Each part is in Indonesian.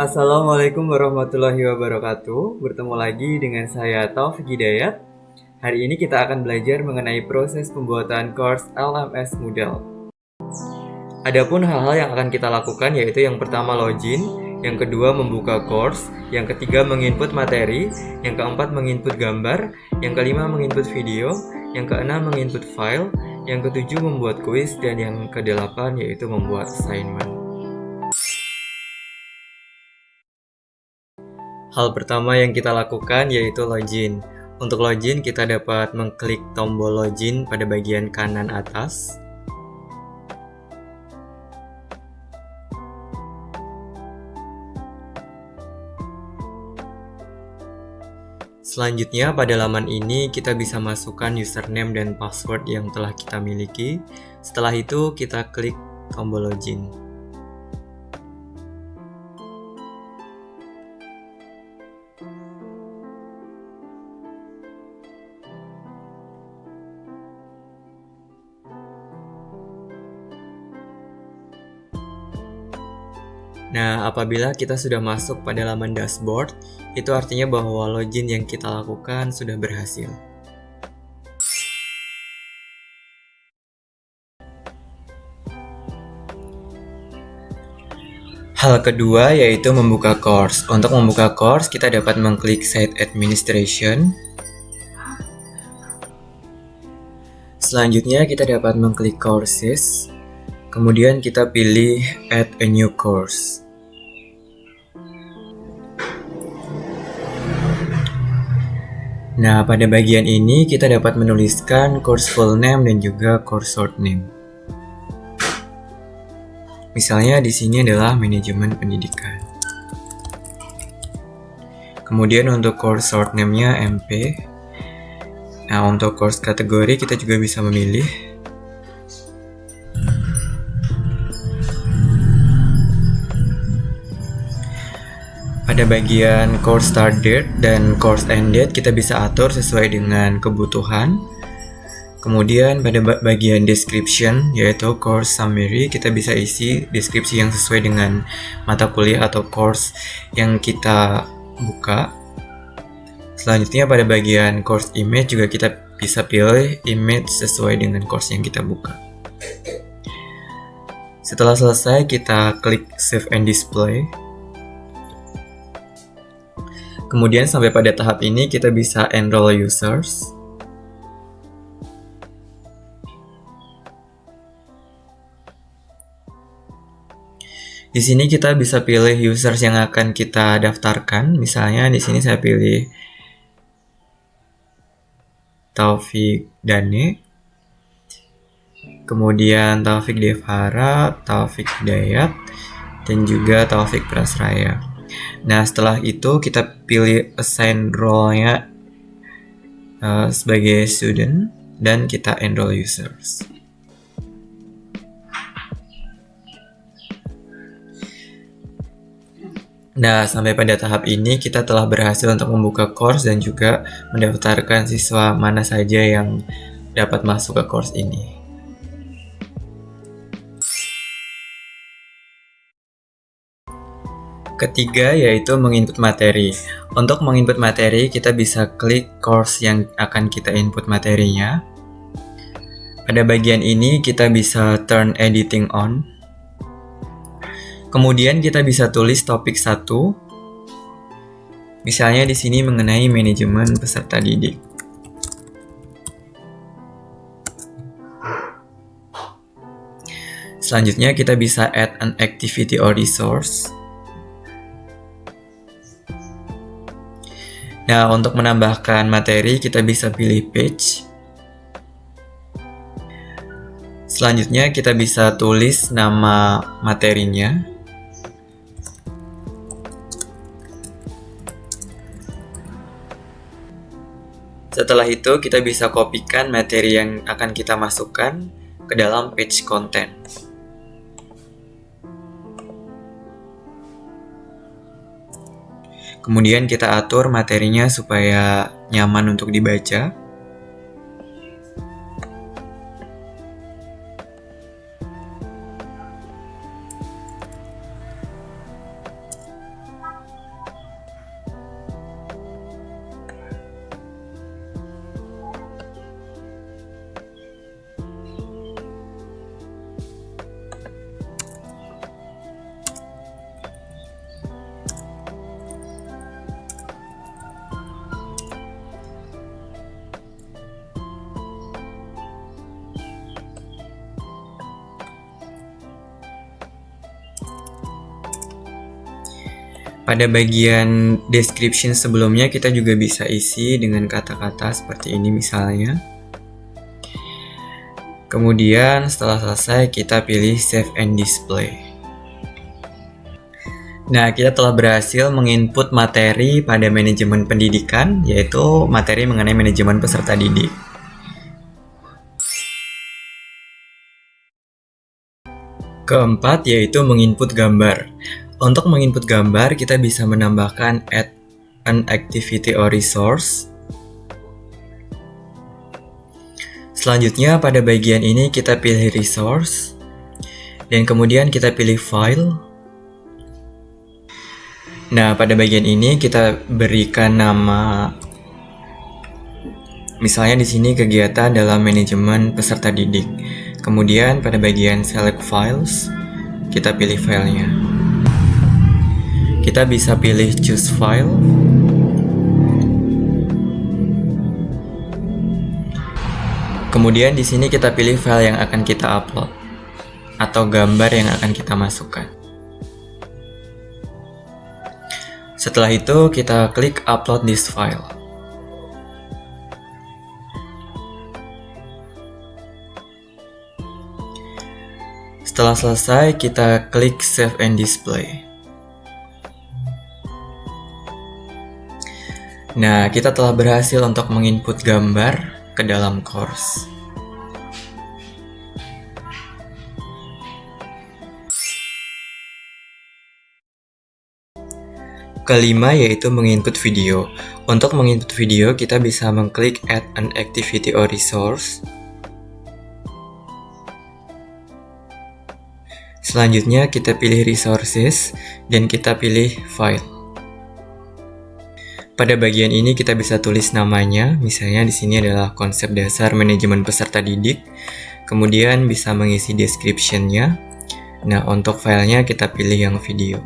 Assalamualaikum warahmatullahi wabarakatuh. Bertemu lagi dengan saya Taufik Hidayat. Hari ini kita akan belajar mengenai proses pembuatan course LMS Moodle. Adapun hal-hal yang akan kita lakukan yaitu yang pertama login, yang kedua membuka course, yang ketiga menginput materi, yang keempat menginput gambar, yang kelima menginput video, yang keenam menginput file, yang ketujuh membuat kuis, dan yang kedelapan yaitu membuat assignment. Hal pertama yang kita lakukan yaitu login. Untuk login kita dapat mengklik tombol login pada bagian kanan atas. Selanjutnya pada laman ini kita bisa masukkan username dan password yang telah kita miliki. Setelah itu kita klik tombol login. Nah, apabila kita sudah masuk pada laman dashboard, itu artinya bahwa login yang kita lakukan sudah berhasil. Hal kedua yaitu membuka course. Untuk membuka course, kita dapat mengklik Site Administration. Selanjutnya kita dapat mengklik Courses. Kemudian kita pilih Add a New Course. Nah, pada bagian ini kita dapat menuliskan course full name dan juga course short name. Misalnya di sini adalah manajemen pendidikan. Kemudian untuk course short name-nya MP. Nah, untuk course kategori kita juga bisa memilih. Pada bagian course start date dan course end date kita bisa atur sesuai dengan kebutuhan. Kemudian pada bagian description yaitu course summary kita bisa isi deskripsi yang sesuai dengan mata kuliah atau course yang kita buka. Selanjutnya pada bagian course image juga kita bisa pilih image sesuai dengan course yang kita buka. Setelah selesai kita klik save and display. Kemudian sampai pada tahap ini kita bisa enroll users. Di sini kita bisa pilih users yang akan kita daftarkan. Misalnya di sini saya pilih Taufik Dane. Kemudian Taufik Devara, Taufik Hidayat, dan juga Taufik Prasraya. Nah, setelah itu kita pilih assign role-nya sebagai student dan kita enroll users. Nah, sampai pada tahap ini kita telah berhasil untuk membuka course dan juga mendaftarkan siswa mana saja yang dapat masuk ke course ini. Ketiga yaitu menginput materi. Untuk menginput materi kita bisa klik course yang akan kita input materinya. Pada bagian ini kita bisa turn editing on. Kemudian kita bisa tulis topik 1. Misalnya di sini mengenai manajemen peserta didik. Selanjutnya kita bisa add an activity or resource. Nah, untuk menambahkan materi kita bisa pilih page. Selanjutnya kita bisa tulis nama materinya. Setelah itu kita bisa kopikan materi yang akan kita masukkan ke dalam page content. Kemudian kita atur materinya supaya nyaman untuk dibaca. Pada bagian description sebelumnya kita juga bisa isi dengan kata-kata seperti ini misalnya. Kemudian setelah selesai kita pilih Save and Display. Nah, kita telah berhasil menginput materi pada manajemen pendidikan, yaitu materi mengenai manajemen peserta didik. Keempat, yaitu menginput gambar. Untuk menginput gambar, kita bisa menambahkan add an activity or resource. Selanjutnya, pada bagian ini kita pilih resource, dan kemudian kita pilih file. Nah, pada bagian ini kita berikan nama, misalnya di sini kegiatan dalam manajemen peserta didik. Kemudian pada bagian select files, kita pilih filenya. Kita bisa pilih choose file. Kemudian di sini kita pilih file yang akan kita upload atau gambar yang akan kita masukkan. Setelah itu kita klik upload this file. Setelah selesai, kita klik Save and Display. Nah, kita telah berhasil untuk menginput gambar ke dalam course. Kelima, yaitu menginput video. Untuk menginput video, kita bisa mengklik Add an Activity or Resource. Selanjutnya kita pilih resources dan kita pilih file. Pada bagian ini kita bisa tulis namanya, misalnya di sini adalah konsep dasar manajemen peserta didik. Kemudian bisa mengisi description-nya. Nah, untuk filenya kita pilih yang video.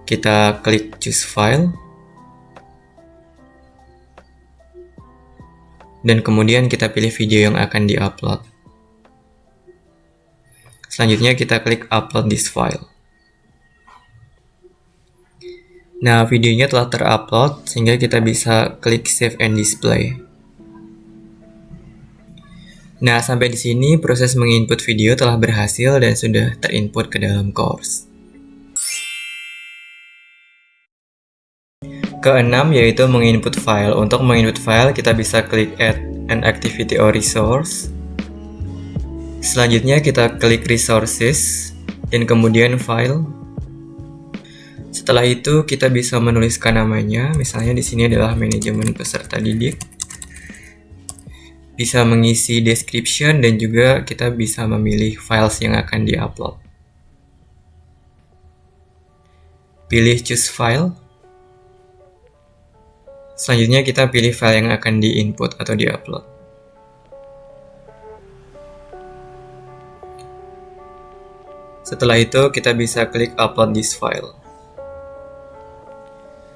Kita klik choose file. Dan kemudian kita pilih video yang akan di-upload. Selanjutnya kita klik upload this file. Nah, videonya telah terupload sehingga kita bisa klik save and display. Nah, sampai di sini proses menginput video telah berhasil dan sudah terinput ke dalam course. Keenam, yaitu menginput file. Untuk menginput file kita bisa klik add an activity or resource. Selanjutnya kita klik resources dan kemudian file. Setelah itu kita bisa menuliskan namanya, misalnya di sini adalah manajemen peserta didik. Bisa mengisi description dan juga kita bisa memilih files yang akan di-upload. Pilih choose file. Selanjutnya kita pilih file yang akan di-input atau di-upload. Setelah itu kita bisa klik upload this file.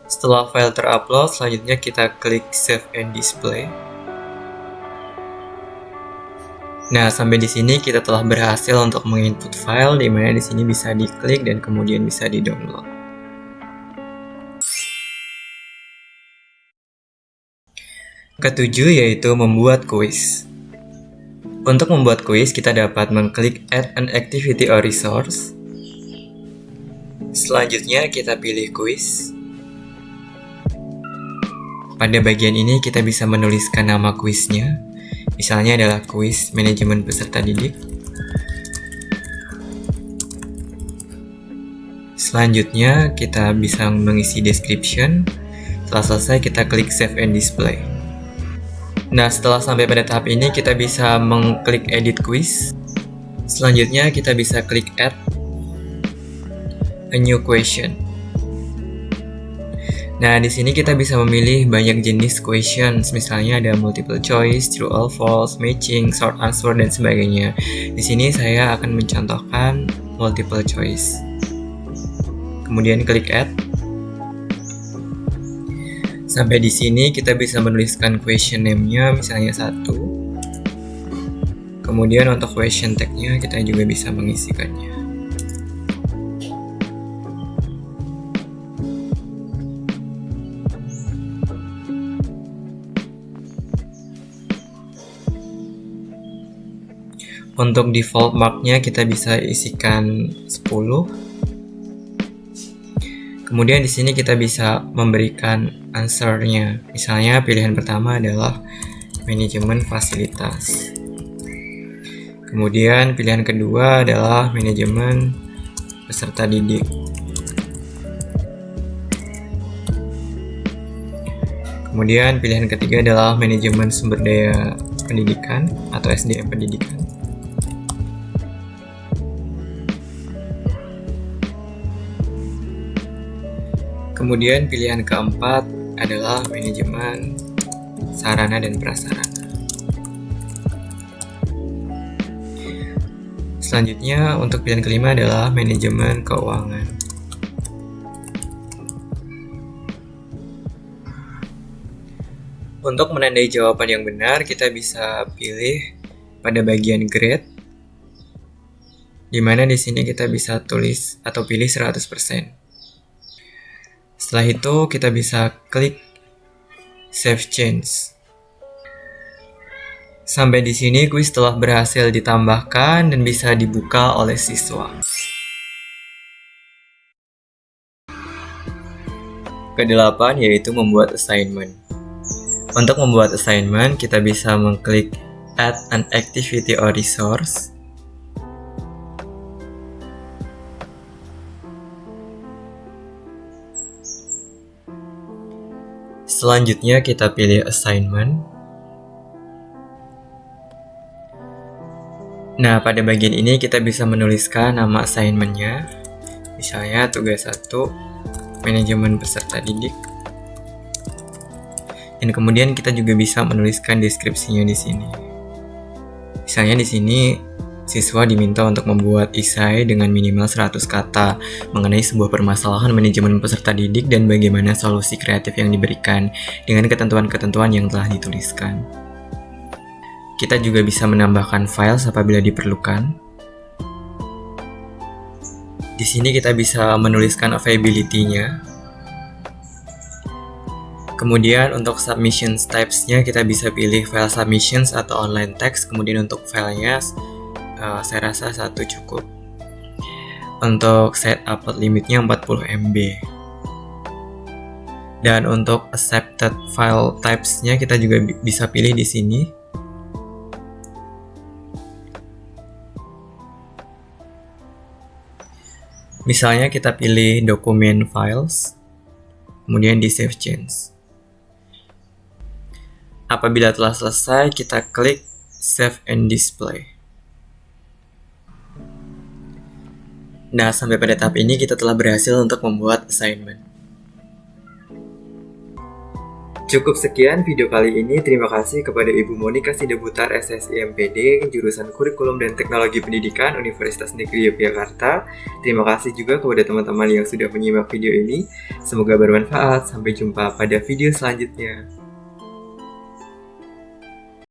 Setelah file terupload, selanjutnya kita klik save and display. Nah, sampai di sini kita telah berhasil untuk menginput file, di mana di sini bisa diklik dan kemudian bisa di-download. Ketujuh, yaitu membuat kuis. Untuk membuat kuis, kita dapat mengklik Add an Activity or Resource. Selanjutnya, kita pilih kuis. Pada bagian ini, kita bisa menuliskan nama kuisnya. Misalnya adalah kuis manajemen peserta didik. Selanjutnya, kita bisa mengisi description. Setelah selesai, kita klik Save and Display. Nah, setelah sampai pada tahap ini, kita bisa mengklik edit quiz. Selanjutnya, kita bisa klik add a new question. Nah, di sini kita bisa memilih banyak jenis questions, misalnya ada multiple choice, true or false, matching, short answer, dan sebagainya. Di sini saya akan mencontohkan multiple choice. Kemudian klik add. Sampai di sini kita bisa menuliskan question name-nya, misalnya 1. Kemudian untuk question tag-nya kita juga bisa mengisikannya. Untuk default marknya kita bisa isikan 10. Kemudian di sini kita bisa memberikan answer-nya. Misalnya pilihan pertama adalah manajemen fasilitas. Kemudian pilihan kedua adalah manajemen peserta didik. Kemudian pilihan ketiga adalah manajemen sumber daya pendidikan atau SDM pendidikan. Kemudian pilihan keempat adalah manajemen sarana dan prasarana. Selanjutnya untuk pilihan kelima adalah manajemen keuangan. Untuk menandai jawaban yang benar, kita bisa pilih pada bagian grade, di mana di sini kita bisa tulis atau pilih 100%. Setelah itu kita bisa klik Save Change. Sampai di sini kuis telah berhasil ditambahkan dan bisa dibuka oleh siswa. Kedelapan yaitu membuat assignment. Untuk membuat assignment, kita bisa mengklik Add an Activity or Resource. Selanjutnya kita pilih assignment. Nah, pada bagian ini kita bisa menuliskan nama assignment-nya. Misalnya tugas 1, manajemen peserta didik. Dan kemudian kita juga bisa menuliskan deskripsinya di sini. Misalnya di sini siswa diminta untuk membuat esai dengan minimal 100 kata mengenai sebuah permasalahan manajemen peserta didik dan bagaimana solusi kreatif yang diberikan dengan ketentuan-ketentuan yang telah dituliskan. Kita juga bisa menambahkan file apabila diperlukan. Di sini kita bisa menuliskan availability-nya. Kemudian untuk submissions types-nya kita bisa pilih file submissions atau online text. Kemudian untuk filenya saya rasa 1 cukup. Untuk set upload limitnya 40 MB. Dan untuk accepted file types-nya kita juga bisa pilih di sini. Misalnya kita pilih dokumen files, kemudian di save change. Apabila telah selesai, kita klik save and display. Nah, sampai pada tahap ini kita telah berhasil untuk membuat assignment. Cukup sekian video kali ini. Terima kasih kepada Ibu Monika Sidebutar SSI MPD, jurusan Kurikulum dan Teknologi Pendidikan Universitas Negeri Yogyakarta. Terima kasih juga kepada teman-teman yang sudah menyimak video ini. Semoga bermanfaat. Sampai jumpa pada video selanjutnya.